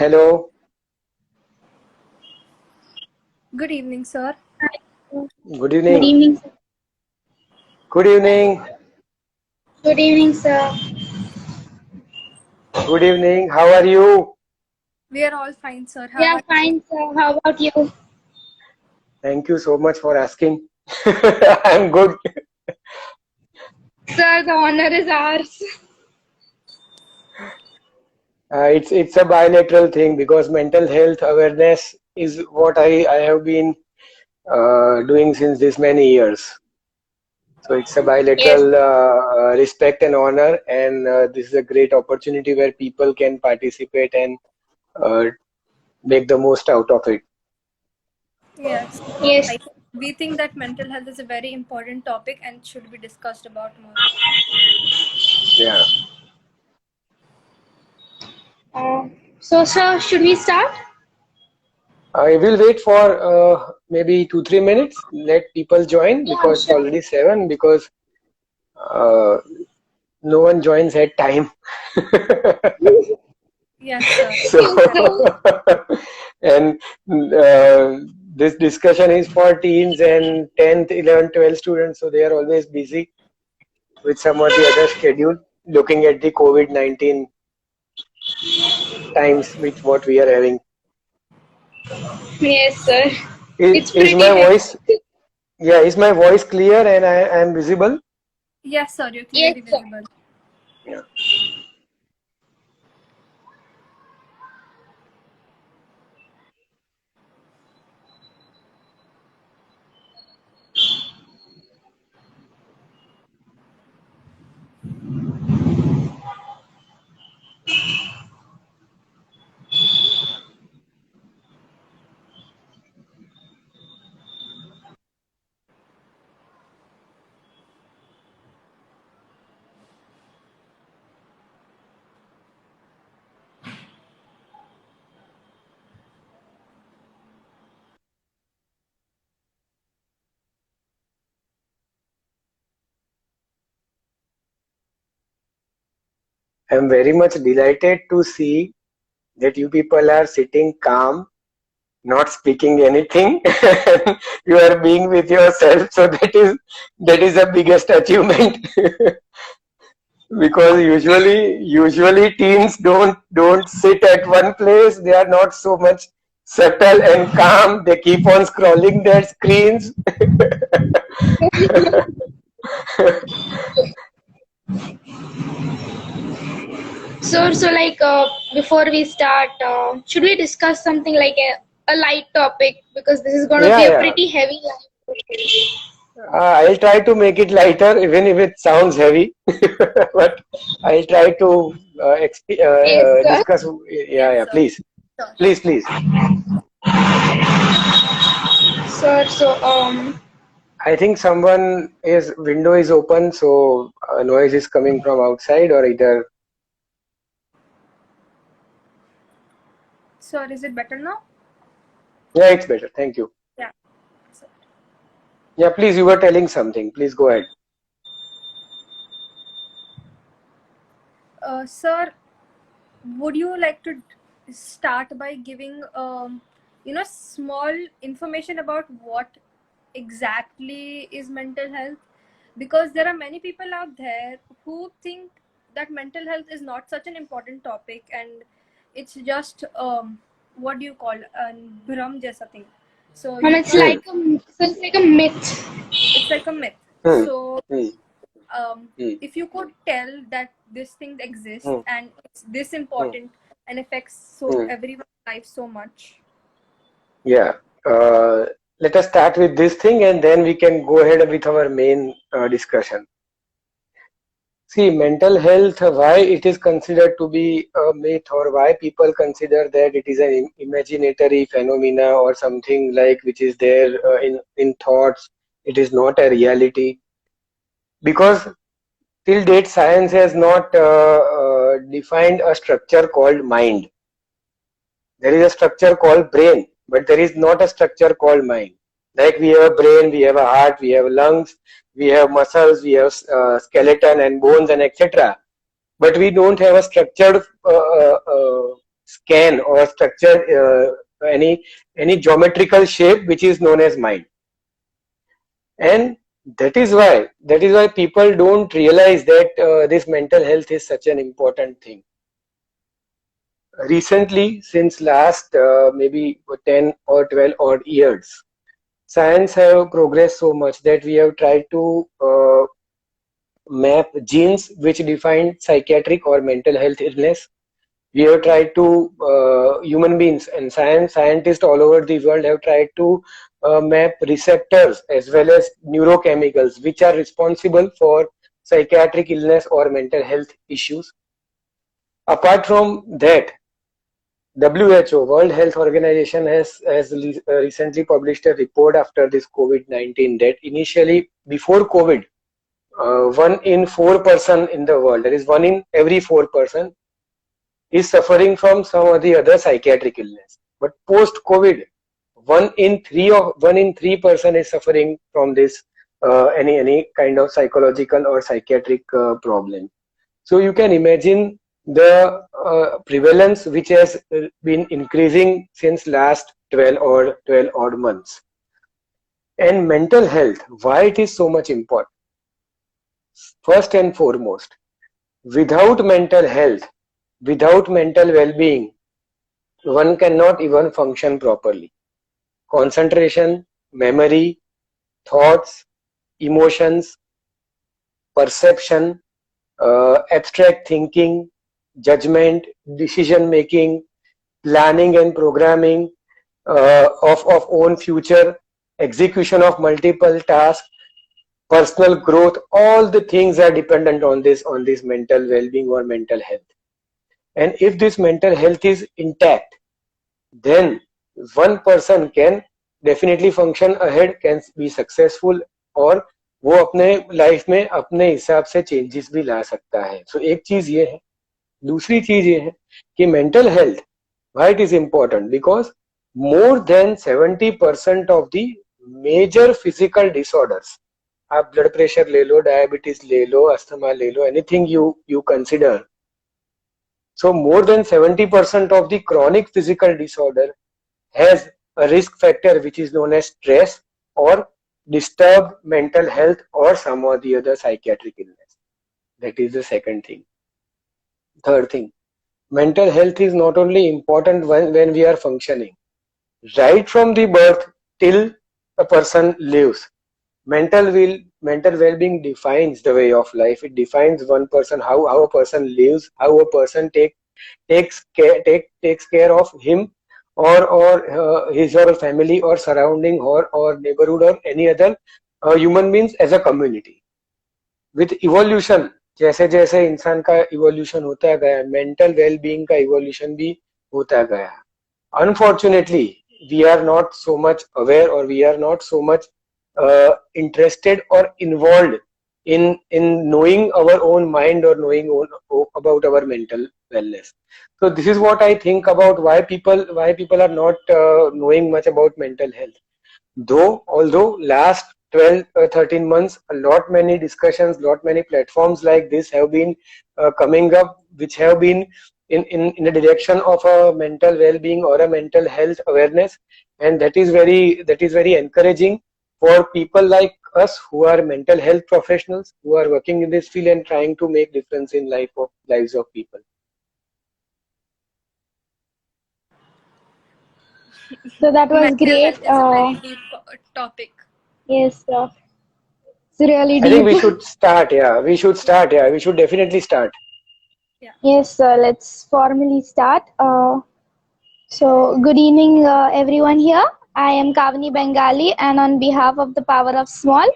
Hello, Good evening, sir. good Good evening. evening, sir. Good evening. Good evening, sir. Good evening. How are you? We are all fine, sir. We How are are you? fine, sir. How about you? Thank you so much for asking. I'm good. Sir, the honor is ours. It's a bilateral thing because mental health awareness is what I have been doing since this many years. So it's a Yes, bilateral respect and honor, and this is a great opportunity where people can participate and uh, make the most out of it. Yes. yes. We think that mental health is a very important topic and should be discussed about more. Yeah. So, sir, should we start? I will wait for maybe 2-3 minutes. Let people join Yeah, because it's sure. already 7. Because uh, no one joins at time. Yes, sir. So, Yes, sir. and this discussion is for teens and 10th, 11th, 12th students. So they are always busy with some or the other schedule, looking at the COVID-19 times with what we are having. Yes, sir. It's Is pretty my hectic. voice? Yeah, is my voice clear and I am visible? Yes, sir. You're Yes, clearly sir. visible. Yeah. I'm very much delighted to see that you people are sitting calm, not speaking anything. You are being with yourself, so that is the biggest achievement. Because usually teens don't sit at one place. They are not so much subtle and calm. They keep on scrolling their screens. So like, before we start, should we discuss something like a light topic? Because this is going to be Yeah, a yeah. pretty heavy light topic. I'll try to make it lighter, even if it sounds heavy. But I'll try to Yes, sir. discuss. Yeah, Yes, yeah. sir. Please, Sure. please, please. Sir, so, I think someone is window is open, so noise is coming from outside or either. Sir, is it better now? Yeah, it's better. Thank you. Yeah. Sir. Yeah, please. You were telling something. Please go ahead. Sir, would you like to start by giving, small information about what exactly is mental health? Because there are many people out there who think that mental health is not such an important topic and it's just what do you call bhram jaisa thing. So you it's can't. Hmm, like it's like a myth. It's like a myth. hmm, So hmm, hmm, if you could tell that this thing exists hmm, and it's this hmm, important and affects so hmm. everyone's life so much. Yeah. Uh, Let us start with this thing, and then we can go ahead with our main discussion. See, mental health, why it is considered to be a myth or why people consider that it is an imaginatory phenomena or something like which is there in thoughts. It is not a reality because till date science has not defined a structure called mind. There is a structure called brain, but there is not a structure called mind. Like we have a brain, we have a heart, we have lungs, we have muscles, we have skeleton and bones and etc. But we don't have a structured scan or structure any geometrical shape which is known as mind. And that is why people don't realize that this mental health is such an important thing. Recently, since last maybe 10 or 12 odd years, science have progressed so much that we have tried to map genes which define psychiatric or mental health illness. We have tried to human beings and scientists all over the world have tried to map receptors as well as neurochemicals which are responsible for psychiatric illness or mental health issues. Apart from that, WHO, World Health Organization, has recently published a report after this COVID-19 that initially before COVID, 1 in 4 person in the world, that is 1 in every 4 person, is suffering from some or the other psychiatric illness. But post-COVID, 1 in 3 person is suffering from this any kind of psychological or psychiatric problem. So you can imagine the prevalence which has been increasing since last 12 odd months. And mental health, why it is so much important? First and foremost, without mental health, without mental well-being, one cannot even function properly. Concentration, memory, thoughts, emotions, perception, abstract thinking, judgment, decision making, planning and programming of own future, execution of multiple tasks, personal growth, all the things are dependent on this mental well-being or mental health. And if this mental health is intact, then one person can definitely function ahead, can be successful, और वो अपने life में अपने हिसाब से changes भी ला सकता है. सो एक चीज ये है. दूसरी चीज ये है कि mental health, why it is important? Because more than 70% of the major physical disorders, आप ब्लड प्रेशर ले लो, डायबिटीज ले लो, अस्थमा ले लो, anything you consider. So more than 70% of the chronic physical disorder has a risk factor which is known as stress or disturbed mental health or some or the other psychiatric illness. That is the second thing. Third thing, mental health is not only important when we are functioning. Right from the birth till a person lives, mental well-being defines the way of life. It defines one person, how a person lives, how a person takes care of him or his or her family or surrounding or neighborhood or any other human beings as a community. With evolution, जैसे जैसे इंसान का evolution होता गया, mental well-being का evolution भी होता गया. Unfortunately, we are not so much aware or we are not so much interested or involved in knowing our own mind or knowing about our mental wellness. So this is what I think about why people are not knowing much about mental health. Although last 12 13 months, a lot many discussions, lot many platforms like this have been coming up, which have been in the direction of a mental well-being or a mental health awareness, and that is very encouraging for people like us who are mental health professionals, who are working in this field and trying to make difference in lives of people. So that was Mental great. health is a very deep topic. Yes, it's really I think deep. we should start. We should definitely start. Yes, let's formally start. So, good evening, everyone here. I am Kavani Bengali, and on behalf of the Power of Small,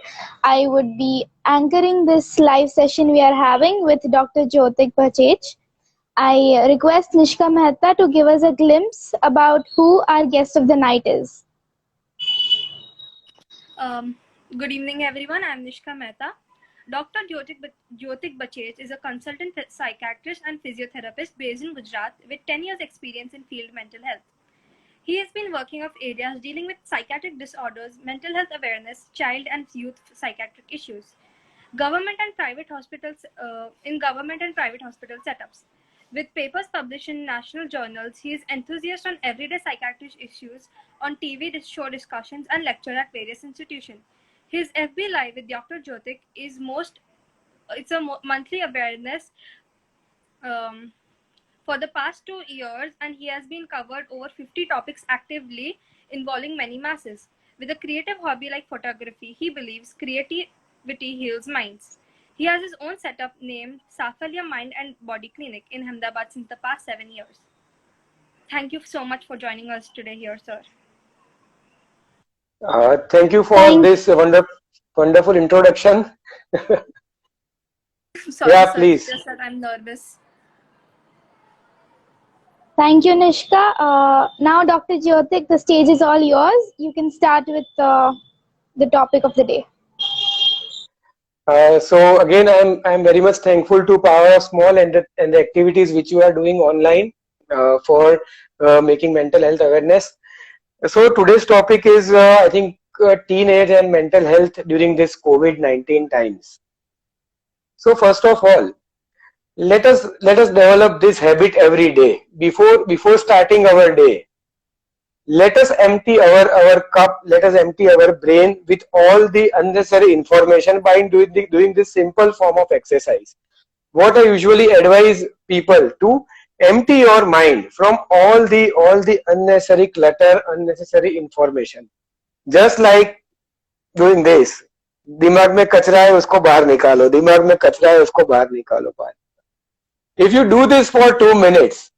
I would be anchoring this live session we are having with Dr. Jyotik Bachech. I request Nishka Mehta to give us a glimpse about who our guest of the night is. Good evening, everyone. I'm Nishka Mehta. Dr. Jyotik Bachech is a consultant psychiatrist and physiotherapist based in Gujarat with 10 years experience in field mental health. He has been working of areas dealing with psychiatric disorders, mental health awareness, child and youth psychiatric issues, government and private hospitals setups. With papers published in national journals, he is enthusiast on everyday psychiatric issues, on TV show discussions, and lecture at various institutions. His FB Live with Dr. Jyotik is it's a monthly awareness for the past 2 years, and he has been covered over 50 topics actively involving many masses. With a creative hobby like photography, he believes creativity heals minds. He has his own setup named Sakalya Mind and Body Clinic in Ahmedabad since the past 7 years. Thank you so much for joining us today here, sir. Thank you for this wonderful introduction. Sorry, Yeah, sir, please. just that I'm nervous. Thank you, Nishka. Now, Dr. Jyotik, the stage is all yours. You can start with the topic of the day. So again, I'm very much thankful to Power of Small and the activities which you are doing online for making mental health awareness. So today's topic is I think teenage and mental health during this COVID-19 times. So first of all, let us develop this habit every day before starting our day. Let us empty our cup, let us empty our brain with all the unnecessary information by doing this simple form of exercise. What I usually advise people to empty your mind from all the unnecessary clutter, unnecessary information. Just like doing this. दिमाग में कचरा है उसको बाहर निकालो, दिमाग में कचरा है उसको बाहर निकालो बाहर. If you do this for 2 minutes,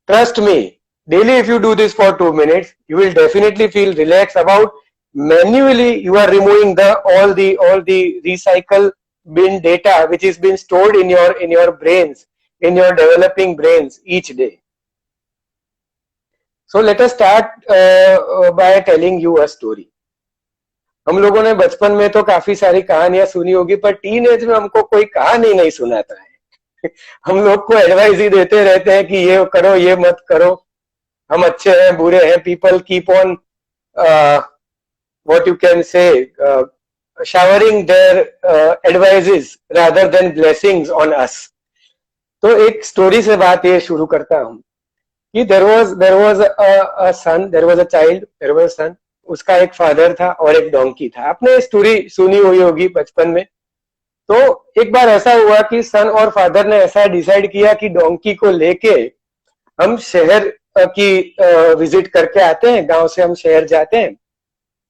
trust me, daily if you do this for 2 minutes, you will definitely feel relaxed about manually you are removing all the recycle bin data which is being stored in your brains, in your developing brains each day. So let us start by telling you a story. हम लोगों ने बचपन में तो काफी सारी कहानियां सुनी होगी, पर टीन एज में हमको कोई कहानी नहीं सुनाता है. हम लोग को एडवाइस ही देते रहते हैं कि ये करो ये मत करो, हम अच्छे हैं बुरे हैं. People keep on what you can say showering their advices rather than blessings on us. तो एक स्टोरी से बात ये शुरू करता हूँ कि there was a child, उसका एक फादर था और एक डोंकी था. आपने स्टोरी सुनी हुई होगी बचपन में. तो एक बार ऐसा हुआ कि सन और फादर ने ऐसा डिसाइड किया कि डोंकी को लेके हम शहर की विजिट करके आते हैं, गांव से हम शहर जाते हैं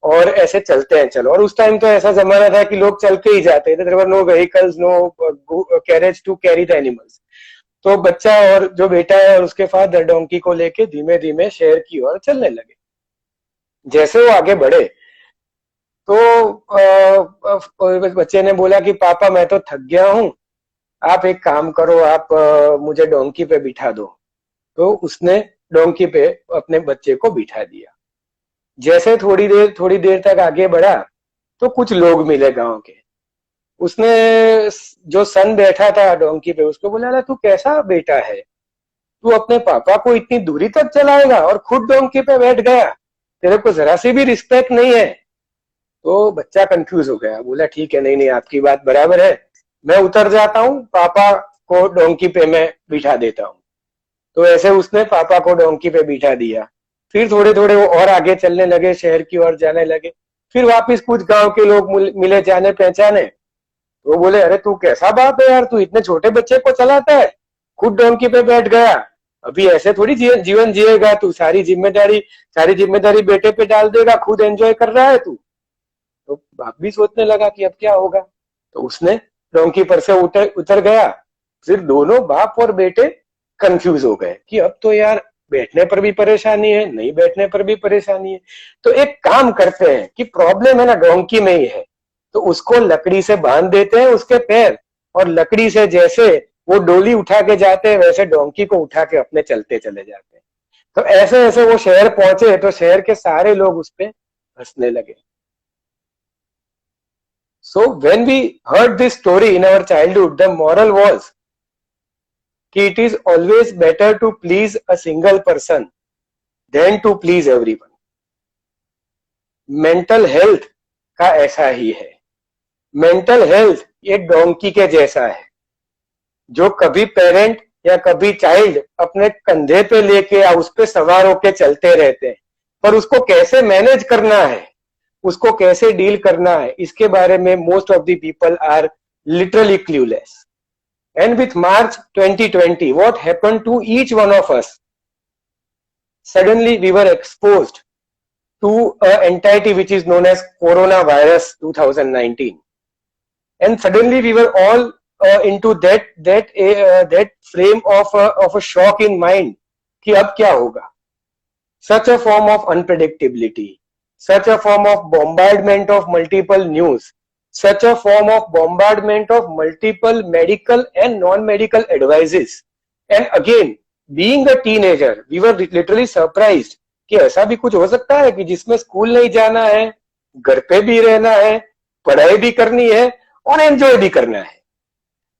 और ऐसे चलते हैं चलो. और उस टाइम तो ऐसा जमाना था कि लोग चल के ही जाते थे. There were no vehicles, no carriage to carry the animals. तो बच्चा और जो बेटा है और उसके फादर डोंकी को लेके धीमे धीमे शहर की ओर चलने लगे. जैसे वो आगे बढ़े तो बच्चे ने बोला कि पापा मैं तो थक गया हूं, आप एक काम करो, आप मुझे डोंकी पे बिठा दो. तो उसने डोंकी पे अपने बच्चे को बिठा दिया. जैसे थोड़ी देर तक आगे बढ़ा तो कुछ लोग मिले गांव के. उसने जो सन बैठा था डोंकी पे उसको बोला, तू कैसा बेटा है, तू अपने पापा को इतनी दूरी तक चलाएगा और खुद डोंकी पे बैठ गया, तेरे को जरा सी भी रिस्पेक्ट नहीं है. तो बच्चा कंफ्यूज हो गया, बोला ठीक है, नहीं आपकी बात बराबर है, मैं उतर जाता हूँ, पापा को डोंकी पे मैं बिठा देता हूँ. तो ऐसे उसने पापा को डोंकी पे बिठा दिया. फिर थोड़े वो और आगे चलने लगे, शहर की ओर जाने लगे. फिर वापिस कुछ गांव के लोग मिले जाने पहचाने. वो बोले, अरे तू कैसा बाप है यार, तू इतने छोटे बच्चे को चलाता है, खुद डोंकी पे बैठ गया, अभी ऐसे थोड़ी जीवन जिएगा तू, सारी जिम्मेदारी बेटे पे डाल देगा, खुद एंजॉय कर रहा है तू. तो बाप भी सोचने लगा कि अब क्या होगा. तो उसने डोंकी पर से उतर गया. फिर दोनों बाप और बेटे कंफ्यूज हो गए कि अब तो यार बैठने पर भी परेशानी है, नहीं बैठने पर भी परेशानी है. तो एक काम करते हैं कि प्रॉब्लम है ना डोंकी में ही है, तो उसको लकड़ी से बांध देते हैं उसके पैर, और लकड़ी से जैसे वो डोली उठा के जाते हैं वैसे डोंकी को उठा के अपने चलते चले जाते हैं. तो ऐसे वो शहर पहुंचे तो शहर के सारे लोग उस पे हंसने लगे. So when we heard this story in our childhood, the moral was कि it is always better to please a single person than to please everyone. Mental health का ऐसा ही है. मेंटल हेल्थ ये डोंकी के जैसा है, जो कभी पेरेंट या कभी चाइल्ड अपने कंधे पे लेके या उस पे सवार होके चलते रहते हैं, पर उसको कैसे मैनेज करना है, उसको कैसे डील करना है, इसके बारे में most of the people are literally clueless. And with March 2020, what happened to each one of us? Suddenly we were exposed to an entity which is known as coronavirus 2019. And suddenly we were all into that frame of a shock in mind कि अब क्या होगा. Such a form of unpredictability, such a form of bombardment of multiple news, such a form of bombardment of multiple medical and non-medical advices. And again, being a teenager, we were literally surprised कि ऐसा भी कुछ हो सकता है कि जिसमें school नहीं जाना है, घर पे भी रहना है, पढ़ाई भी करनी है और एंजॉय भी करना है.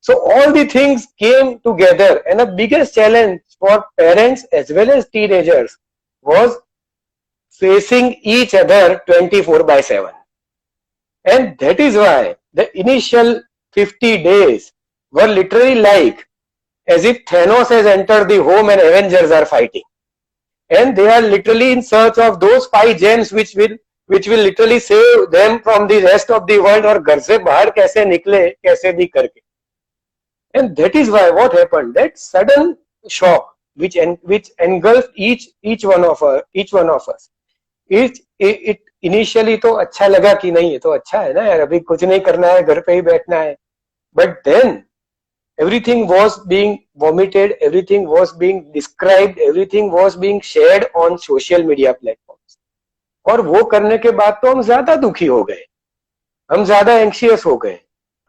So all the things came together, and the biggest challenge for parents as well as teenagers was facing each other 24/7. And that is why the initial 50 days were literally like as if Thanos has entered the home and Avengers are fighting. And they are literally in search of those 5 gems which will literally save them from the rest of the world और घर से बाहर कैसे निकले कैसे भी करके. And that is why what happened, that sudden shock which engulfed each one of us. It initially तो अच्छा लगा कि नहीं, ये तो अच्छा है ना यार, अभी कुछ नहीं करना है, घर पे ही बैठना है. But then everything was being vomited, everything was being described, everything was being shared on social media platforms. और वो करने के बाद तो हम ज्यादा दुखी हो गए, हम ज्यादा एंशियस हो गए,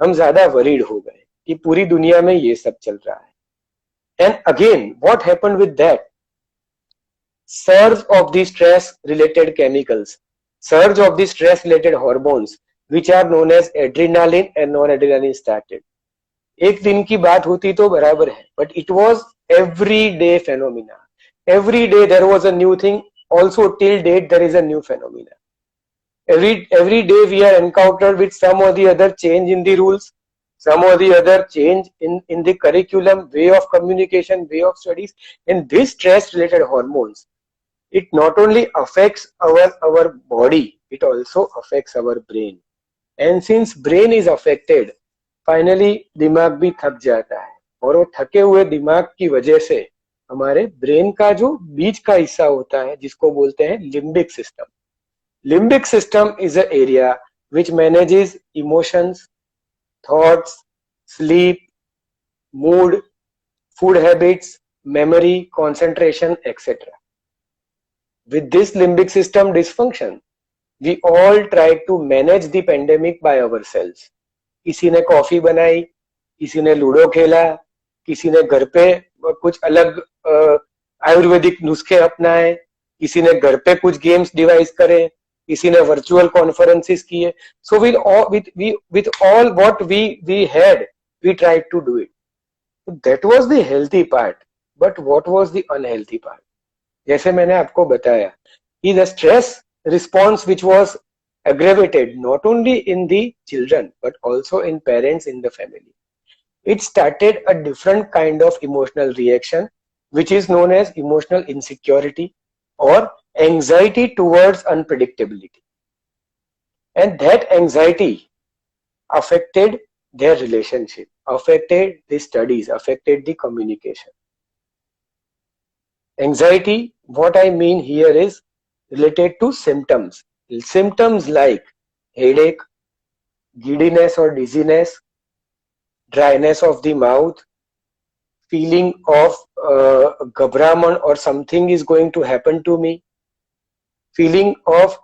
हम ज्यादा वरीड हो गए कि पूरी दुनिया में ये सब चल रहा है. And again, what happened with that? Surge of the stress related chemicals, surge of the stress related hormones which are known as adrenaline and non-adrenaline started. एक दिन की बात होती तो बराबर है, but it was every day phenomena. Every day there was a new thing. Also till date there is a new phenomena. Every day we are encountered with some or the other change in the rules, some or the other change in the curriculum, way of communication, way of studies. And this stress related hormones, it not only affects our body, it also affects our brain. And since brain is affected, finally दिमाग भी थक जाता है, और वो थके हुए दिमाग की वजह से हमारे ब्रेन का जो बीच का हिस्सा होता है जिसको बोलते हैं limbic system. Limbic system is a area which manages emotions, thoughts, sleep, mood, food habits, memory, concentration, etc. With this limbic system dysfunction, we all tried to manage the pandemic by ourselves. किसी ने coffee बनाई, किसी ने ludo खेला, किसी ने घर पे कुछ अलग आयुर्वेदिक नुस्खे अपनाए, किसी ने घर पे कुछ गेम्स डिवाइस करे, किसी ने वर्चुअल कॉन्फ्रेंसेस किए. सो with all what we had, we tried to do it. So that was the healthy part. But what was the unhealthy part? जैसे मैंने आपको बताया कि the stress response which was aggravated not only in the children but also in parents in the family. It started a different kind of emotional reaction which is known as emotional insecurity or anxiety towards unpredictability. And that anxiety affected their relationship, affected the studies, affected the communication. Anxiety, what I mean here is related to symptoms. Symptoms like headache, giddiness or dizziness, dryness of the mouth, feeling of ghabraman or something is going to happen to me, feeling of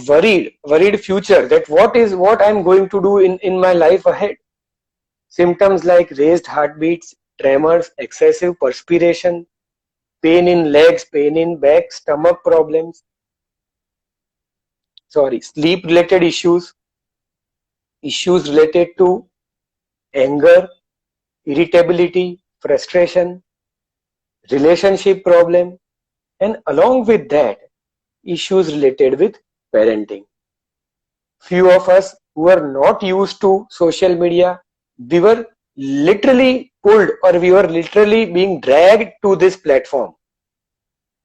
worried future, that what I'm going to do in my life ahead. Symptoms like raised heartbeats, tremors, excessive perspiration, pain in legs, pain in back, stomach problems, sleep related issues related to anger, irritability, frustration, relationship problem, and along with that, issues related with parenting. Few of us who are not used to social media, we were literally pulled, or we were literally being dragged to this platform,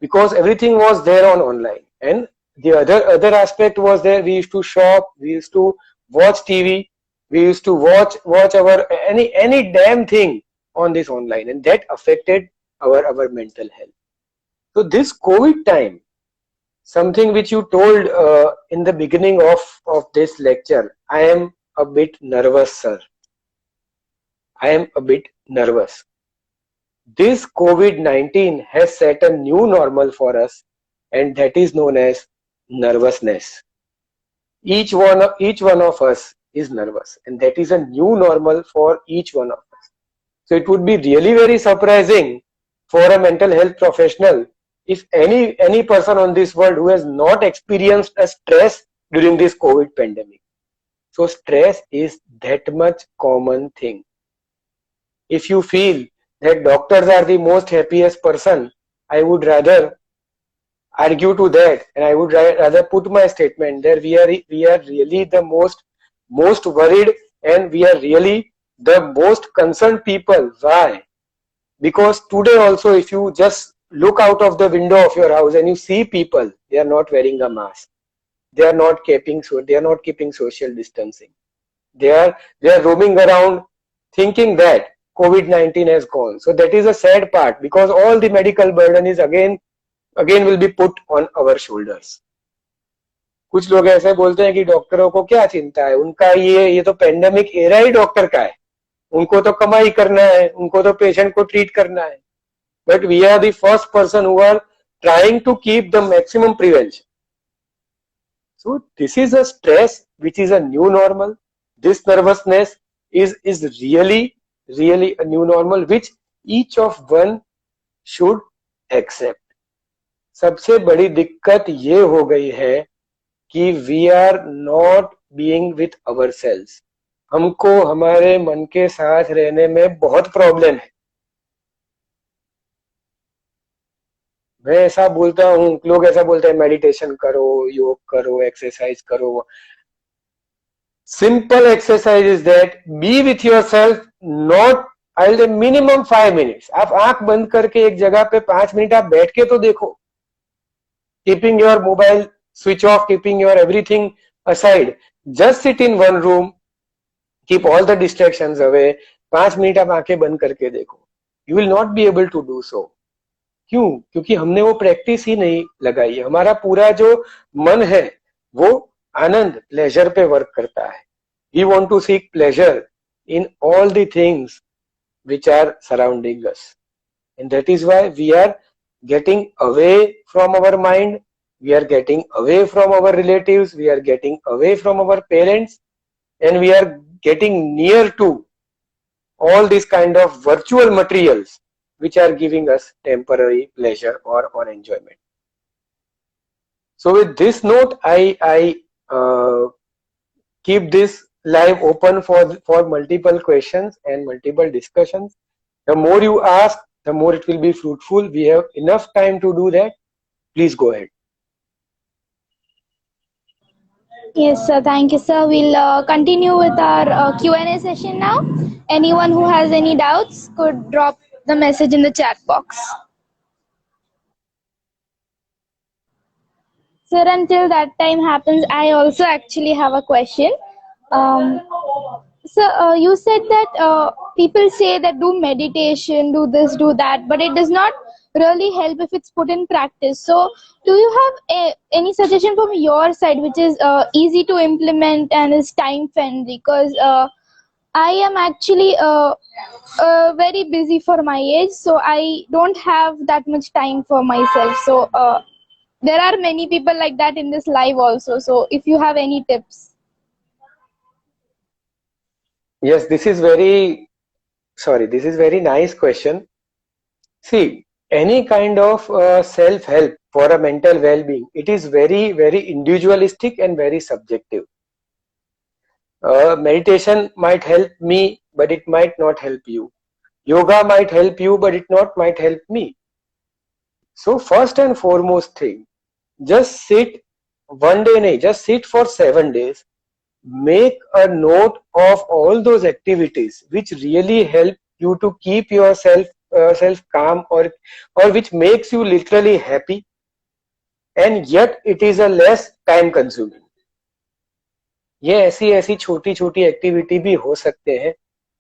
because everything was there on online. And the other aspect was there. We used to shop, we used to watch TV, we used to watch our any damn thing on this online, and that affected our mental health. So this COVID time, something which you told in the beginning of this lecture, I am a bit nervous, sir. I am a bit nervous. This COVID-19 has set a new normal for us, and that is known as nervousness. Each one of us is nervous, and that is a new normal for each one of us. So it would be really very surprising for a mental health professional if any person on this world who has not experienced a stress during this COVID pandemic. So stress is that much common thing. If you feel that doctors are the most happiest person, I would rather argue to that, and I would rather put my statement there. We are really the most worried, and we are really the most concerned people. Why? Because today also, if you just look out of the window of your house and you see people, they are not wearing a mask. They are not keeping social distancing. They are roaming around thinking that COVID-19 has gone. So that is a sad part, because all the medical burden is again will be put on our shoulders. कुछ लोग ऐसे बोलते हैं कि डॉक्टरों को क्या चिंता है, उनका ये तो पेंडेमिक एरा ही डॉक्टर का है, उनको तो कमाई करना है, उनको तो पेशेंट को ट्रीट करना है. But we are the first person who are trying to keep the maximum prevention. So this is a stress which is a new normal. This nervousness is really a new normal which each of one should accept. सबसे बड़ी दिक्कत ये हो गई है कि we are not being with ourselves. हमको हमारे मन के साथ रहने में बहुत प्रॉब्लम है. मैं ऐसा बोलता हूँ, लोग ऐसा बोलते हैं मेडिटेशन करो, योग करो, एक्सरसाइज करो. Simple exercise is that be with yourself, not I'll say minimum 5 minutes. आप आंख बंद करके एक जगह पे 5 मिनट आप बैठ के तो देखो. Keeping your mobile switch off, keeping your everything aside, just sit in one room, keep all the distractions away. 5 minute आप आंखें बंद करके देखो. You will not be able to do so. क्यों? क्योंकि हमने वो प्रैक्टिस ही नहीं लगाई है. हमारा पूरा जो मन है वो आनंद, प्लेजर पे वर्क करता है. We want to seek pleasure in all the things which are surrounding us, and that is why we are getting away from our mind, we are getting away from our relatives, we are getting away from our parents, and we are getting near to all these kind of virtual materials which are giving us temporary pleasure or enjoyment. So with this note, I keep this live open for multiple questions and multiple discussions. The more you ask, the more it will be fruitful. We have enough time to do that. Please go ahead. Yes, sir. Thank you, sir. We'll continue with our Q&A session now. Anyone who has any doubts could drop the message in the chat box. Sir, until that time happens, I also actually have a question. So you said that people say that do meditation, do this, do that, but it does not really help if it's put in practice. So do you have any suggestion from your side which is easy to implement and is time friendly? Because I am actually very busy for my age, so I don't have that much time for myself. So there are many people like that in this live also. So if you have any tips. Yes, this is very nice question. See, any kind of self-help for a mental well-being, it is very, very individualistic and very subjective. Meditation might help me, but it might not help you. Yoga might help you, but it might help me. So first and foremost thing, just sit one day, just sit for 7 days make a note of all those activities which really help you to keep yourself self calm, or which makes you literally happy, and yet it is a less time consuming. ये ऐसी ऐसी छोटी छोटी activity भी हो सकते हैं,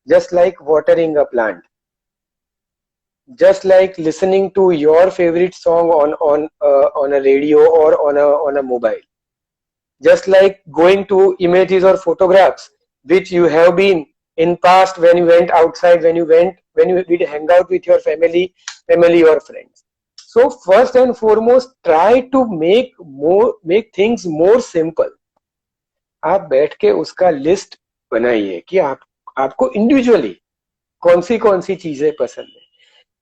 just like watering a plant, just like listening to your favorite song on a radio or on a mobile, just like going to images or photographs which you have been in past when you went outside, when you did hang out with your family or friends. So first and foremost, try to make things more simple. आप बैठ के उसका list बनाइए कि आपको individually कौन सी चीजें पसंद है.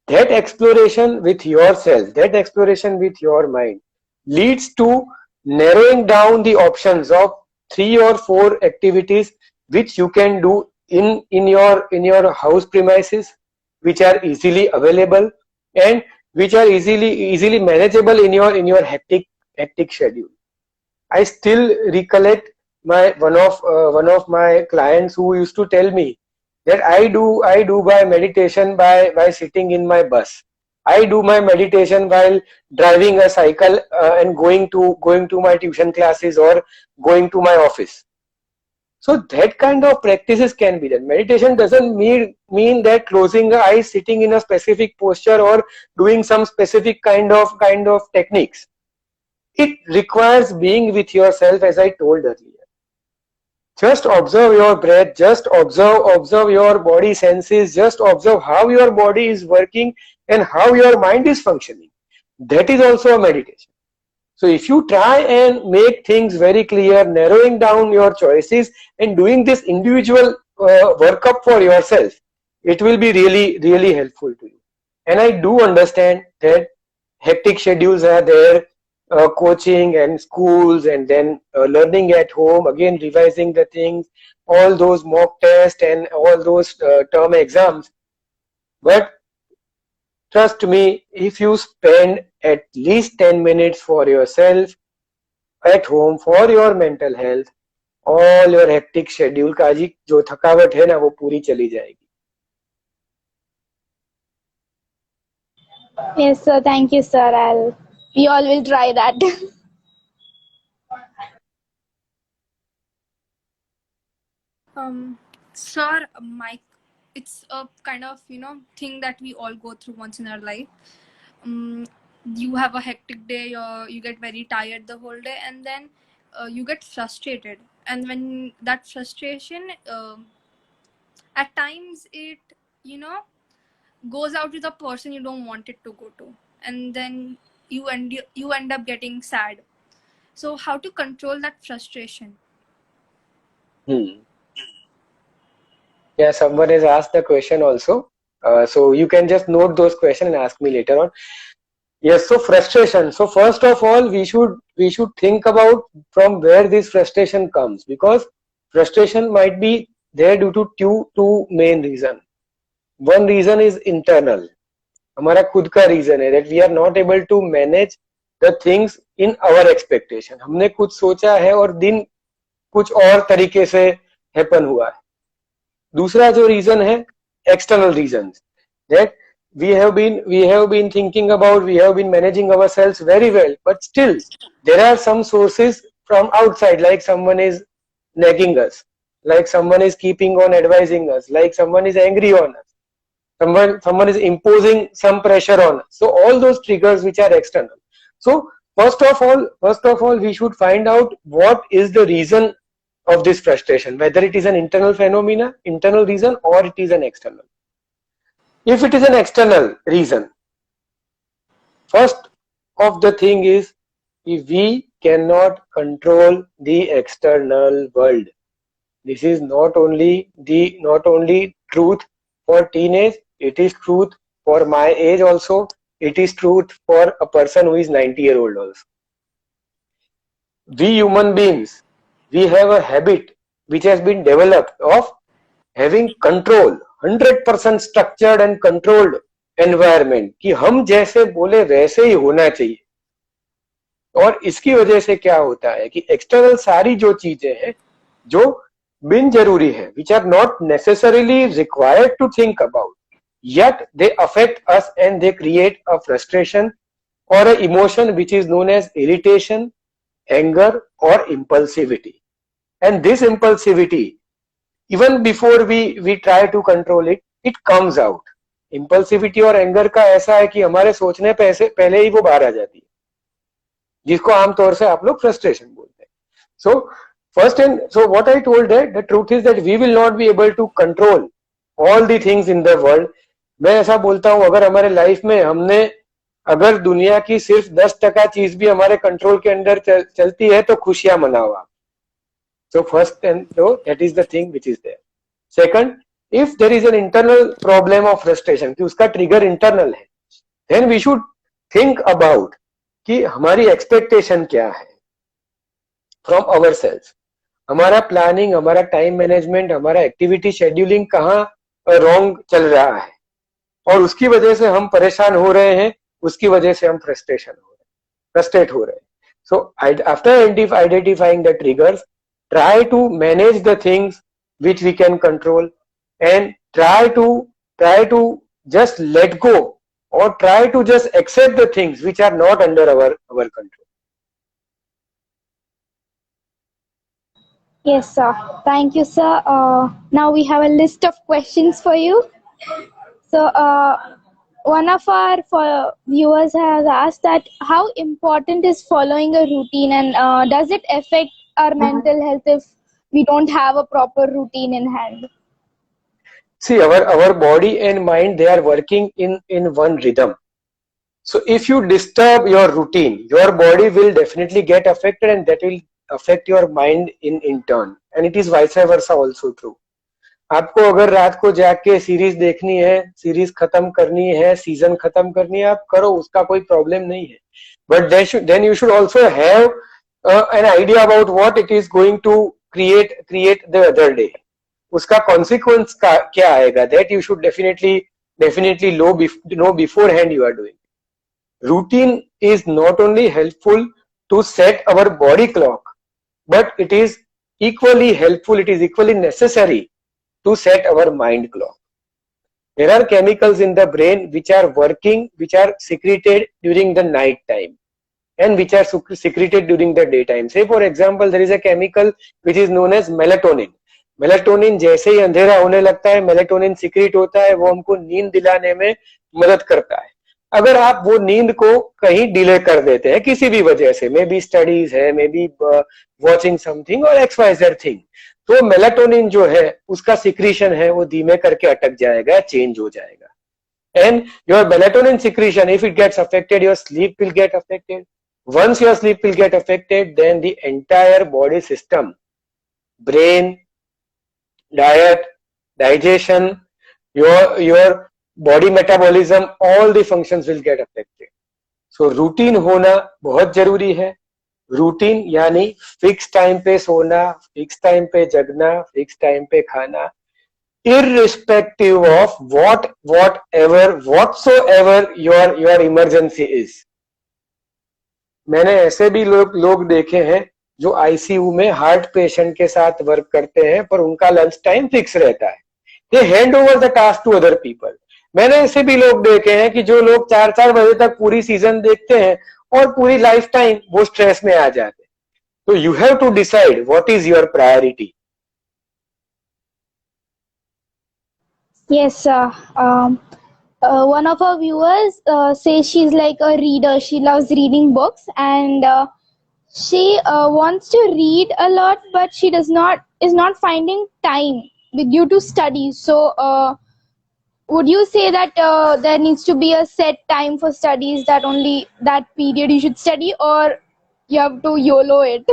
That exploration with yourself, that exploration with your mind leads to narrowing down the options of 3 or 4 activities which you can do in your house premises, which are easily available and which are easily manageable in your hectic schedule. I still recollect one of my clients who used to tell me that I do my meditation by sitting in my bus. I do my meditation while driving a cycle and going to my tuition classes or going to my office. So that kind of practices can be done. Meditation doesn't mean that closing the eyes, sitting in a specific posture, or doing some specific kind of techniques. It requires being with yourself, as I told earlier. Just observe your breath, just observe your body senses, just observe how your body is working and how your mind is functioning. That is also a meditation. So if you try and make things very clear, narrowing down your choices and doing this individual workup for yourself, it will be really helpful to you. And I do understand that hectic schedules are there, coaching and schools, and then learning at home, again revising the things, all those mock tests and all those term exams. But trust me, if you spend at least 10 minutes for yourself at home for your mental health, all your hectic schedule का जो थकावट है ना वो पूरी चली जाएगी. Yes, sir. Thank you, sir. We all will try that. Sir, Mike, it's a kind of thing that we all go through once in our life. You have a hectic day, or you get very tired the whole day, and then you get frustrated. And when that frustration, at times it goes out to the person you don't want it to go to, and then you end up getting sad. So how to control that frustration? Yeah, someone has asked the question also. So you can just note those questions and ask me later on. Yes, so frustration. So first of all, we should think about from where this frustration comes, because frustration might be there due to two main reasons. One reason is internal. हमारा खुद का reason है that we are not able to manage the things in our expectation. हमने कुछ सोचा है और दिन कुछ और तरीके से happen हुआ है. दूसरा जो reason है external reasons, that we have been thinking about, we have been managing ourselves very well, but still there are some sources from outside, like someone is nagging us, like someone is keeping on advising us, like someone is angry on us, someone is imposing some pressure on us. So all those triggers which are external. So first of all we should find out what is the reason of this frustration, whether it is an internal reason, or it is an external. If it is an external reason, first of the thing is, if we cannot control the external world. This is not only truth for teenage, it is truth for my age also, it is truth for a person who is 90-year-old also. We human beings, we have a habit which has been developed of having control, 100% structured and controlled environment, कि हम जैसे बोले वैसे ही होना चाहिए. और इसकी वजह से क्या होता है कि एक्सटर्नल सारी जो चीजें हैं जो बिन जरूरी है, which are not necessarily required to think about, yet they affect us and they create a frustration or a emotion which is known as irritation, anger or impulsivity. And this impulsivity, even before we try to control it, it comes out. Impulsivity और anger का ऐसा है कि हमारे सोचने पहले ही वो बाहर आ जाती है, जिसको आमतौर से आप लोग frustration बोलते हैं. So first, and so what I told that the truth is that we will not be able to control all the things in the world. मैं ऐसा बोलता हूं, अगर हमारे लाइफ में हमने अगर दुनिया की सिर्फ 10% चीज भी हमारे कंट्रोल के अंदर चलती है तो खुशियां मनाओ आप. So first, and so that is the thing which is there. Second, if there is an internal problem of frustration कि उसका trigger internal है, then we should think about कि हमारी expectation क्या है from ourselves. हमारा प्लानिंग, हमारा time management, हमारा एक्टिविटी शेड्यूलिंग कहाँ रॉन्ग चल रहा है और उसकी वजह से हम परेशान हो रहे हैं, उसकी वजह से हम फ्रस्ट्रेट हो रहे हैं. So after identifying the triggers, try to manage the things which we can control and try to just let go or try to just accept the things which are not under our control. Yes, sir. Thank you, sir. Now we have a list of questions for you. So, one of our viewers has asked that how important is following a routine, and does it affect our mental health if we don't have a proper routine in hand? See, our body and mind, they are working in one rhythm. So if you disturb your routine, your body will definitely get affected and that will affect your mind in turn, and it is vice versa also true. आपको अगर रात को जाग के series देखनी है, series खत्म करनी है, सीजन खत्म करनी है, आप करो, उसका कोई प्रॉब्लम नहीं है. But then you should also have an idea about what it is going to create the other day. उसका consequence क्या आएगा, that you should definitely know beforehand you are doing. Routine is not only helpful to set our body clock, but it is equally helpful, it is equally necessary to set our mind clock. There are chemicals in the brain which are working, which are secreted during the night time and which are secreted during the daytime. Say for example, there is a chemical which is known as melatonin. Melatonin जैसे ही अंधेरा होने लगता है, melatonin secret होता है, वो हमको नींद दिलाने में मदद करता है. अगर आप वो नींद को कहीं डिले कर देते हैं किसी भी वजह से, मे बी स्टडीज है, मे बी वॉचिंग समथिंग और XYZ थिंग, तो मेलेटोनिन जो है उसका सिक्रीशन है वो धीमे करके अटक जाएगा, चेंज हो जाएगा. And your melatonin secretion, if it gets affected, your sleep will get affected. Once your sleep will get affected, then the entire body system, brain, diet, digestion, your body metabolism, all the functions will get affected. So routine होना बहुत जरूरी है. Routine यानी fix time पे सोना, fix time पे जगना, fix time पे खाना, irrespective of whatsoever your emergency is. मैंने ऐसे भी लोग देखे हैं जो ICU में हार्ट पेशेंट के साथ वर्क करते हैं, पर उनका लंच टाइम फिक्स रहता है. They hand over the task to other people. मैंने ऐसे भी लोग देखे हैं कि जो लोग 4 बजे तक पूरी सीजन देखते हैं और पूरी लाइफ टाइम वो स्ट्रेस में आ जाते हैं. तो you have to decide what is your priority. Yes, one of our viewers says she's like a reader. She loves reading books, and she wants to read a lot, but she is not finding time due to studies. So, would you say that there needs to be a set time for studies, that only that period you should study, or you have to YOLO it?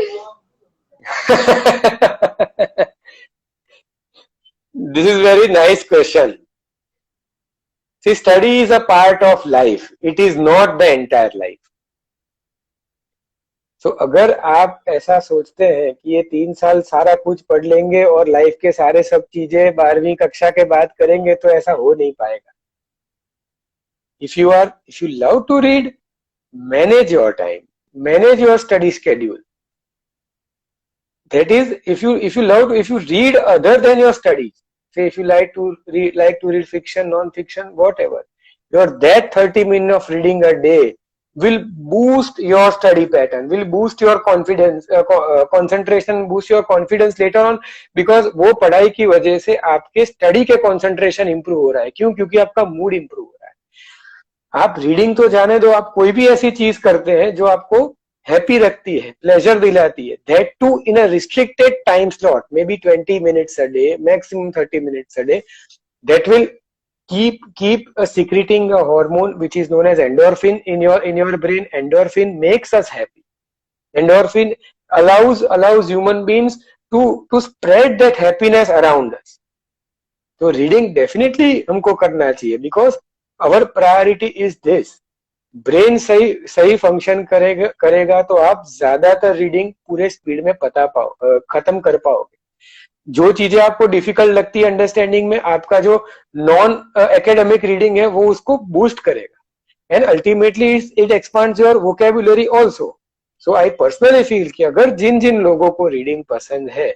This is very nice question. See, study is a part of life. It is not the entire life. So, अगर आप ऐसा सोचते हैं कि ये 3 साल सारा कुछ पढ़ लेंगे और लाइफ के सारे सब चीजें 12वीं कक्षा के बाद करेंगे, तो ऐसा हो नहीं पाएगा. If you love to read, manage your time, manage your study schedule. That is, if you read other than your studies, say if you like to read fiction, non-fiction, whatever, that 30 minutes of reading a day will boost your study pattern, will boost your confidence, concentration, boost your confidence later on, because वो पढ़ाई की वजह से आपके study के concentration improve हो रहा है. क्यों? क्योंकि आपका मूड improve हो रहा है. आप रीडिंग तो जाने दो, आप कोई भी ऐसी चीज करते हैं जो आपको हैप्पी रखती है, प्लेजर दिलाती है, that too in a restricted time slot, maybe 20 minutes a day, maximum 30 minutes a day, that will keep secreting a hormone which is known as endorphin in your brain. Endorphin makes us happy. Endorphin allows human beings to spread that happiness around us. So reading definitely हमको करना चाहिए, because our priority is this. Brain सही function करेगा तो आप ज्यादातर reading पूरे speed में खत्म कर पाओगे. जो चीजें आपको डिफिकल्ट लगती है अंडरस्टैंडिंग में, आपका जो नॉन एकेडमिक रीडिंग है वो उसको बूस्ट करेगा, and ultimately it expands your vocabulary also. So I personally feel कि अगर जिन लोगों को रीडिंग पसंद है,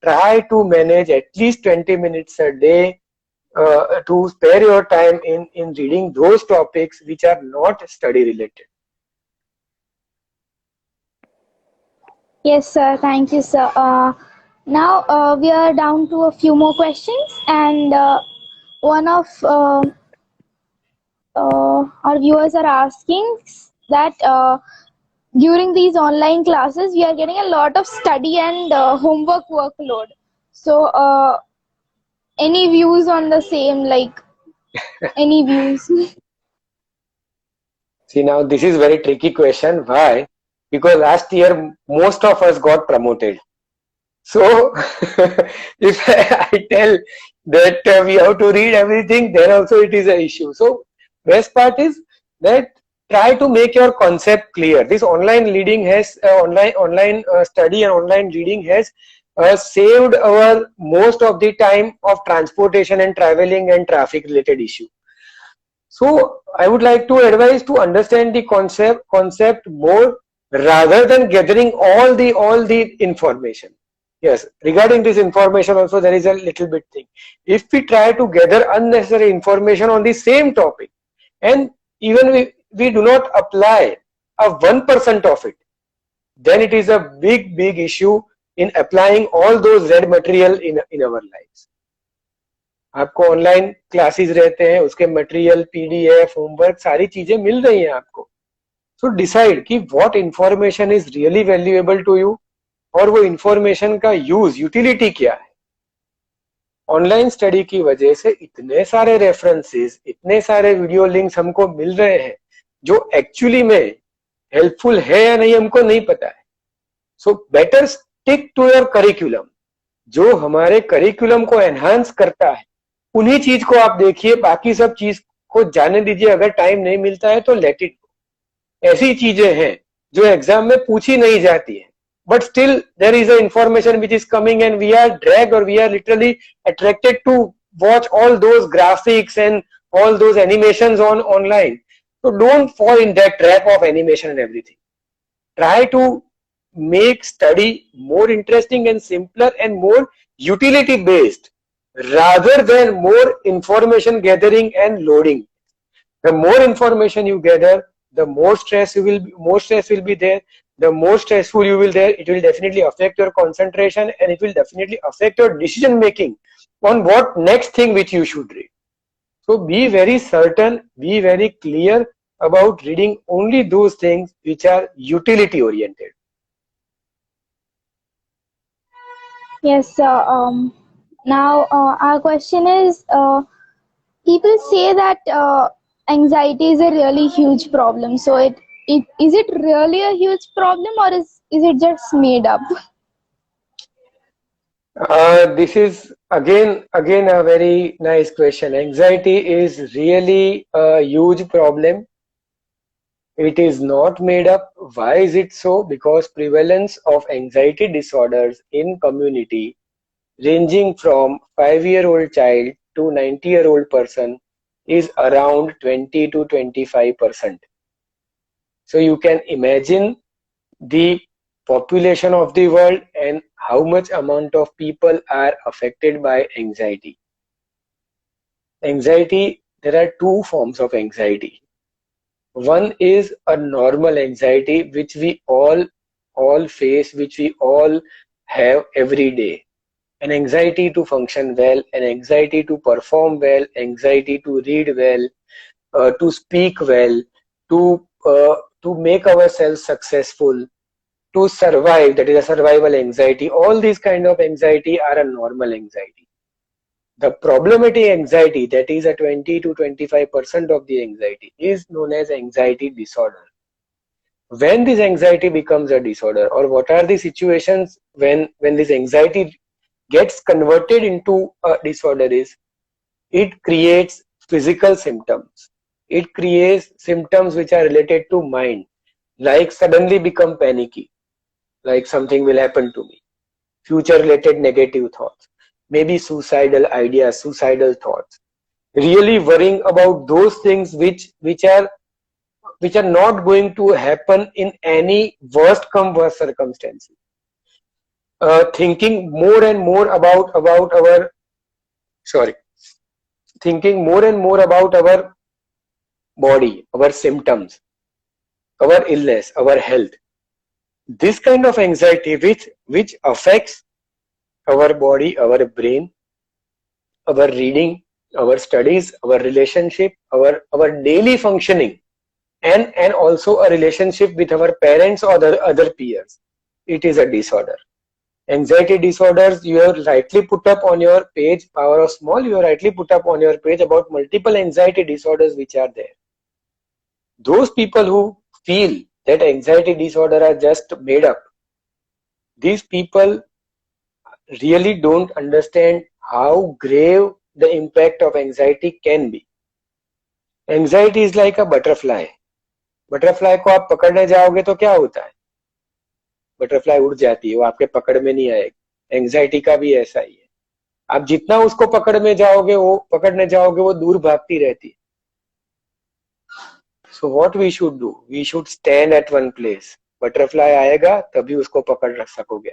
try to manage at least 20 minutes a day to spare your time in reading those topics which are not study related. Yes, sir. Thank you, sir. Now we are down to a few more questions, and one of our viewers are asking that during these online classes we are getting a lot of study and homework workload. So any views on the same, like any views? See, now this is very tricky question. Why? Because last year most of us got promoted. So if I tell that we have to read everything, then also it is an issue. So best part is that try to make your concept clear. This online reading has online study and online reading has saved our most of the time of transportation and traveling and traffic related issue. So I would like to advise to understand the concept more rather than gathering all the information. Yes, regarding this information also there is a little bit thing. If we try to gather unnecessary information on the same topic, and even we do not apply a 1% of it, then it is a big issue in applying all those read material in our lives. आपको online classes रहते हैं, उसके material, PDF, homework, सारी चीजें मिल रही हैं आपको. So decide कि what information is really valuable to you, और वो इंफॉर्मेशन का यूज, यूटिलिटी क्या है. ऑनलाइन स्टडी की वजह से इतने सारे रेफरेंसेस, इतने सारे वीडियो लिंक्स हमको मिल रहे हैं जो एक्चुअली में हेल्पफुल है या नहीं हमको नहीं पता है. So better stick to your curriculum. जो हमारे करिकुलम को एनहांस करता है उन्हीं चीज को आप देखिए, बाकी सब चीज को जाने दीजिए. अगर टाइम नहीं मिलता है तो लेट इट गो. ऐसी चीजें हैं जो एग्जाम में पूछी नहीं जाती है, but still there is a information which is coming and we are dragged, or we are literally attracted to watch all those graphics and all those animations online. So don't fall in that trap of animation and everything. Try to make study more interesting and simpler and more utility based rather than more information gathering and loading. The more information you gather, the more stress will be there. The more stressful you will there, it will definitely affect your concentration, and it will definitely affect your decision making on what next thing which you should read. So be very certain, be very clear about reading only those things which are utility oriented. Yes, now our question is, people say that anxiety is a really huge problem. So is it really a huge problem, or is it just made up? This is again a very nice question. Anxiety is really a huge problem. It is not made up. Why is it so? Because prevalence of anxiety disorders in community ranging from 5-year-old child to 90-year-old person is around 20 to 25%. So you can imagine the population of the world and how much amount of people are affected by anxiety. Anxiety, there are two forms of anxiety. One is a normal anxiety which we all face, which we all have every day. An anxiety to function well, an anxiety to perform well, anxiety to read well, to speak well, to make ourselves successful, to survive. That is a survival anxiety. All these kind of anxiety are a normal anxiety. The problematic anxiety, that is a 20 to 25% of the anxiety, is known as anxiety disorder. When this anxiety becomes a disorder, or what are the situations when this anxiety gets converted into a disorder, is it creates physical symptoms. It creates symptoms which are related to mind, like suddenly become panicky, like something will happen to me, future related negative thoughts, maybe suicidal ideas, suicidal thoughts, really worrying about those things which are not going to happen in any worst come worst circumstances. Thinking more and more about our sorry thinking more and more about our body, our symptoms, our illness, our health. This kind of anxiety which affects our body, our brain, our reading, our studies, our relationship, our daily functioning, and also a relationship with our parents or other peers. It is a disorder. Anxiety disorders, you have rightly put up on your page, Power of Small, you have rightly put up on your page about multiple anxiety disorders which are there. Those people who feel that anxiety disorder are just made up, these people really don't understand how grave the impact of anxiety can be. Anxiety is like a butterfly. Butterfly को आप पकड़ने जाओगे तो क्या होता है? Butterfly उड़ जाती है, वो आपके पकड़ में नहीं आएगी. एंजाइटी का भी ऐसा ही है. आप जितना उसको पकड़ने जाओगे वो दूर भागती रहती है. So what we should do? We should stand at one place. Butterfly आएगा तभी उसको पकड़ रख सकोगे.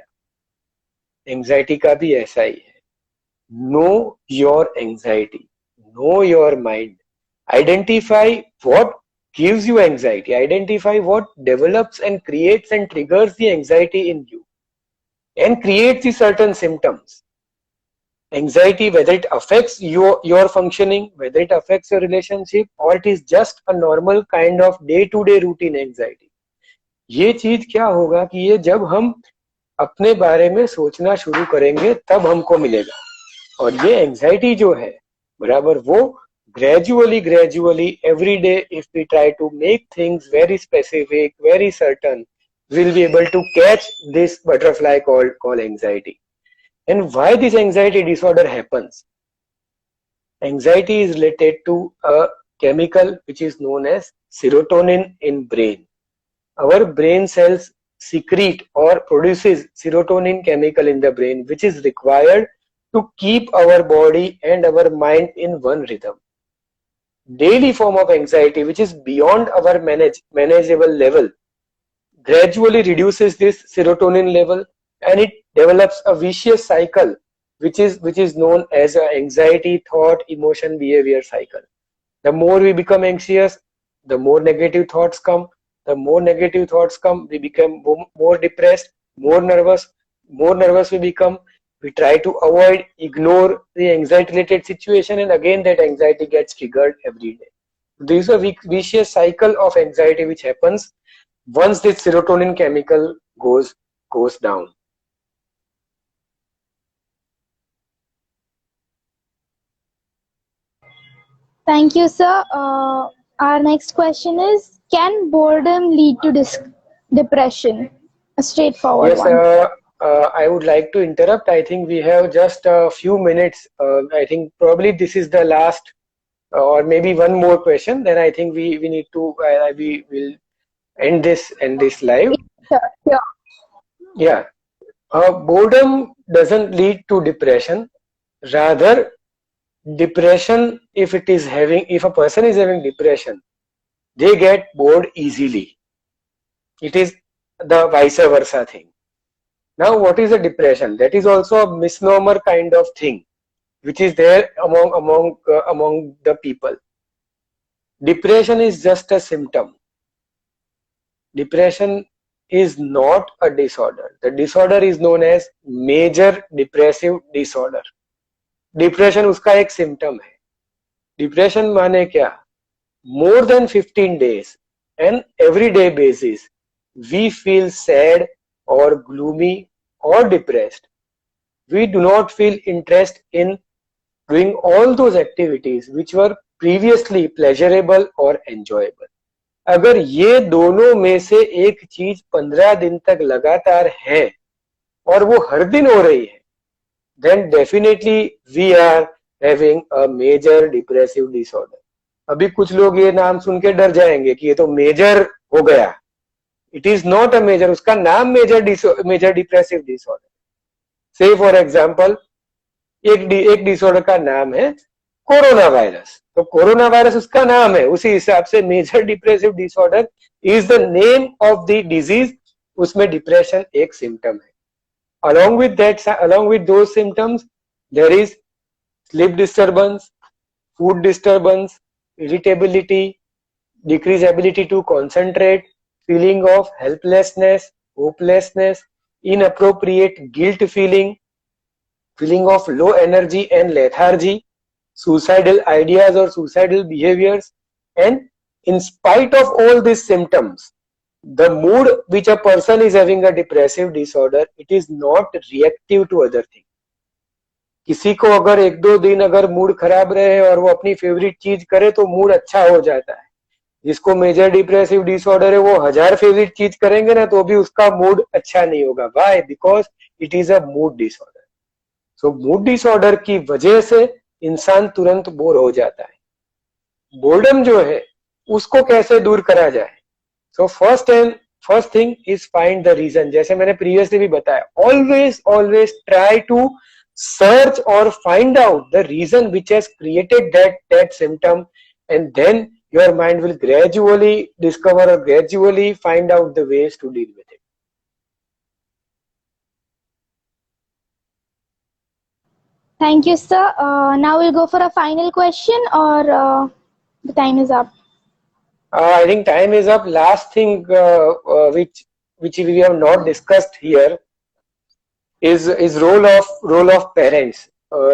एंजाइटी का भी ऐसा ही है. Know your anxiety. Know your mind. Identify what gives you anxiety. Identify what develops and creates and triggers the anxiety in you and creates the certain symptoms. Anxiety, whether it affects your functioning, whether it affects your relationship, or it is just a normal kind of day-to-day routine anxiety. ये चीज क्या होगा कि ये जब हम अपने बारे में सोचना शुरू करेंगे तब हमको मिलेगा. और ये एंजाइटी जो है बराबर वो gradually every day, if we try to make things very specific, very certain, we'll be able to catch this butterfly called anxiety. And why this anxiety disorder happens? Anxiety is related to a chemical which is known as serotonin in brain. Our brain cells secrete or produces serotonin chemical in the brain, which is required to keep our body and our mind in one rhythm. Daily form of anxiety, which is beyond our manageable level, gradually reduces this serotonin level, and it develops a vicious cycle which is known as an anxiety thought emotion behavior cycle. The more we become anxious, the more negative thoughts come. The more negative thoughts come, we become more depressed, more nervous we become. We try to avoid, ignore the anxiety related situation, and again that anxiety gets triggered every day. This is a vicious cycle of anxiety which happens once this serotonin chemical goes down. Thank you, sir. Our next question is, can boredom lead to depression? A straightforward one. Yes, I would like to interrupt. I think we have just a few minutes. I think probably this is the last or maybe one more question. Then I think we need to, we will end this live. Sure. Yeah. Boredom doesn't lead to depression. Rather, depression, if a person is having depression, they get bored easily. It is the vice versa thing. Now, what is a depression? That is also a misnomer kind of thing, which is there among the people. Depression is just a symptom. Depression is not a disorder. The disorder is known as major depressive disorder. Depression उसका एक symptom है. Depression माने क्या? More than 15 days and everyday basis, we feel sad or gloomy or depressed. We do not feel interest in doing all those activities which were previously pleasurable or enjoyable. अगर ये दोनों में से एक चीज 15 दिन तक लगातार है और वो हर दिन हो रही है, then definitely we are having a major depressive disorder. अभी कुछ लोग ये नाम सुन के डर जाएंगे कि ये तो मेजर हो गया. It is not a major. उसका नाम major depressive disorder. Say for example, एक डिसऑर्डर का नाम है कोरोना वायरस. तो कोरोना वायरस उसका नाम है, उसी हिसाब से major depressive disorder is the name of the disease. उसमें डिप्रेशन एक सिम्टम है. along with those symptoms, there is sleep disturbance, food disturbance, irritability, decreased ability to concentrate, feeling of helplessness, hopelessness, inappropriate guilt feeling of low energy and lethargy, suicidal ideas or suicidal behaviors. And in spite of all these symptoms, the mood which a person is having a depressive disorder, it is not reactive to other things. किसी को अगर एक दो दिन अगर mood खराब रहे और वो अपनी फेवरेट चीज करे तो मूड अच्छा हो जाता है. जिसको मेजर डिप्रेसिव डिसऑर्डर है वो 1000 फेवरेट चीज करेंगे ना तो भी उसका मूड अच्छा नहीं होगा. Why? Because it is a mood disorder. So mood disorder की वजह से इंसान तुरंत बोर हो जाता है. बोर्डम जो है उसको कैसे दूर करा जाए? So first thing is find the reason. जैसे मैंने प्रीवियसली भी बताया, always try to search or find out the reason which has created that symptom, and then your mind will gradually discover or gradually find out the ways to deal with it. Thank you, sir. Now we'll go for a final question, or the time is up. I think time is up. Last thing which we have not discussed here is role of parents.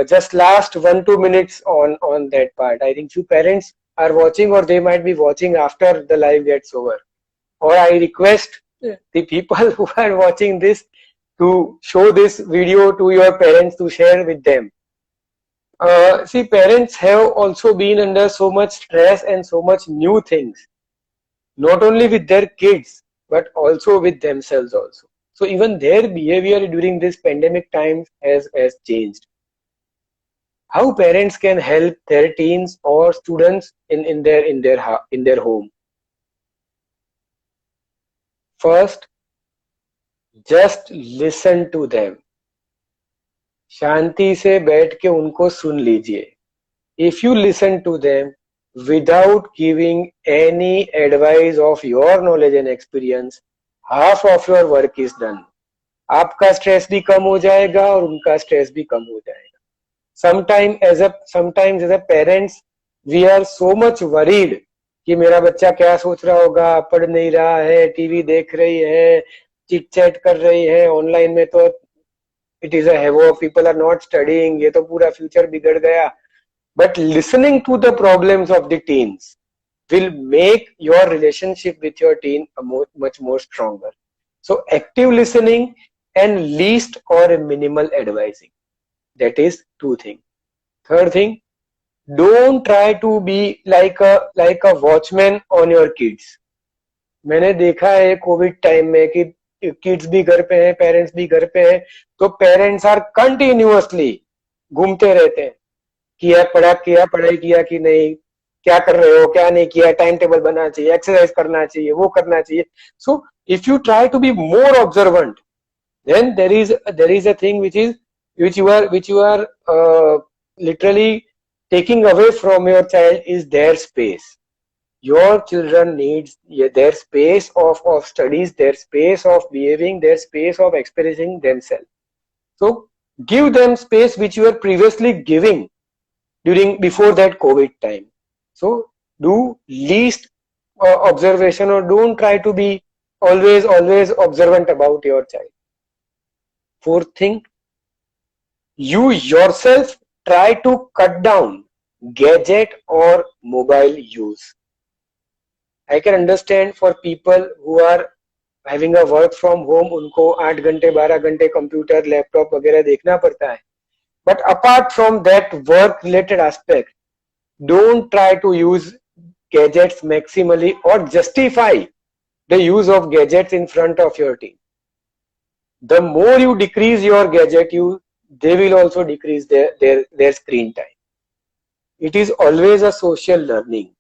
Just last 1-2 minutes on that part. I think few parents are watching, or they might be watching after the live gets over. Or I request the people who are watching this to show this video to your parents to share with them. See, parents have also been under so much stress and so much new things, not only with their kids but also with themselves also. So even their behavior during this pandemic times has changed. How parents can help their teens or students in their home? First, just listen to them. शांति से बैठ के उनको सुन लीजिए. If you listen to them without giving any advice of your knowledge and experience, half of your work is done. आपका stress भी कम हो जाएगा और उनका स्ट्रेस भी कम हो जाएगा. Sometimes as a parents, we are so much worried कि मेरा बच्चा क्या सोच रहा होगा, पढ़ नहीं रहा है, टीवी देख रही है, चिट चैट कर रही है ऑनलाइन में, तो it is a havoc, people are not studying, ये तो पूरा फ्यूचर बिगड़ गया. But listening to the problems of the teens will make your relationship with your teen much more stronger. So active listening and least or minimal advising. That is 2 things. Third thing, don't try to be like a watchman on your kids. मैंने देखा है Covid time में कि kids भी घर पे हैं, parents भी घर पे हैं, तो पेरेंट्स आर कंटिन्यूअसली घूमते रहते हैं कि पढ़ाई किया कि नहीं, क्या कर रहे हो, क्या नहीं किया, टाइम टेबल बनाना चाहिए, एक्सरसाइज करना चाहिए, वो करना चाहिए. So if you try to be more observant, then there is a thing which you are literally taking away from your child, is their space. your children needs their space of studies, their space of behaving, their space of expressing themselves. So give them space which you were previously giving before that COVID time. So do least observation, or don't try to be always observant about your child. Fourth thing, you yourself try to cut down gadget or mobile use. I can understand for people who are having a work from home, उनको 8 घंटे 12 घंटे computer laptop वगैरह देखना पड़ता है. But apart from that work related aspect, don't try to use gadgets maximally or justify the use of gadgets in front of your team. The more you decrease your gadget, they will also decrease their screen time. It is always a social learning.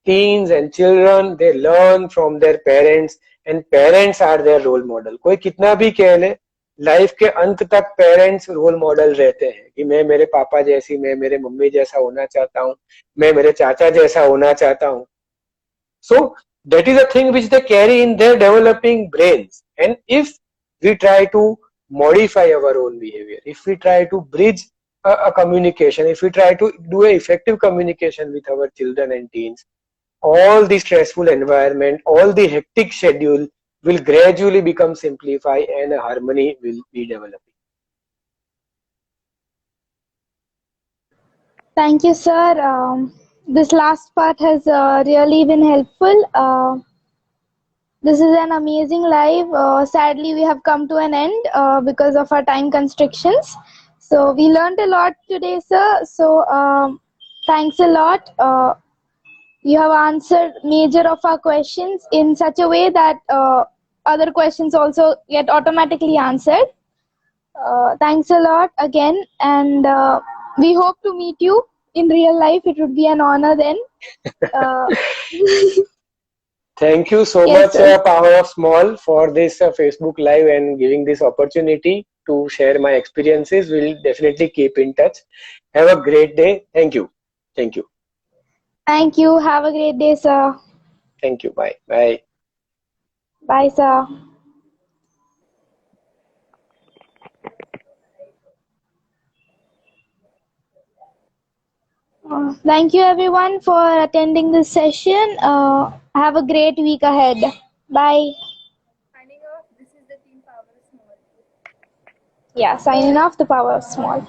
Teens and children, they learn from their parents, and parents are their role model. कोई कितना भी कह ले, life के अंत तक parents role model रहते हैं कि मैं मेरे पापा जैसी, मैं मेरे मम्मी जैसा होना चाहता हूँ, मैं मेरे चाचा जैसा होना चाहता हूँ. So that is a thing which they carry in their developing brains. And if we try to modify our own behavior, if we try to bridge a communication, if we try to do an effective communication with our children and teens, all the stressful environment, all the hectic schedule will gradually become simplified and a harmony will be developing. Thank you, sir. This last part has really been helpful. This is an amazing live. Sadly, we have come to an end because of our time constrictions. So we learned a lot today, sir. So thanks a lot. You have answered major of our questions in such a way that other questions also get automatically answered. Thanks a lot again, and we hope to meet you in real life. It would be an honor then. Thank you so Yes, much, Power of Small, for this Facebook Live and giving this opportunity to share my experiences. We'll definitely keep in touch. Have a great day. Thank you. Thank you. Thank you. Have a great day, sir. Thank you. Bye. Bye. Bye, sir. Thank you, everyone, for attending this session. Have a great week ahead. Bye. Signing off, this is the team Power Small. Yeah, signing off, the Power of Small.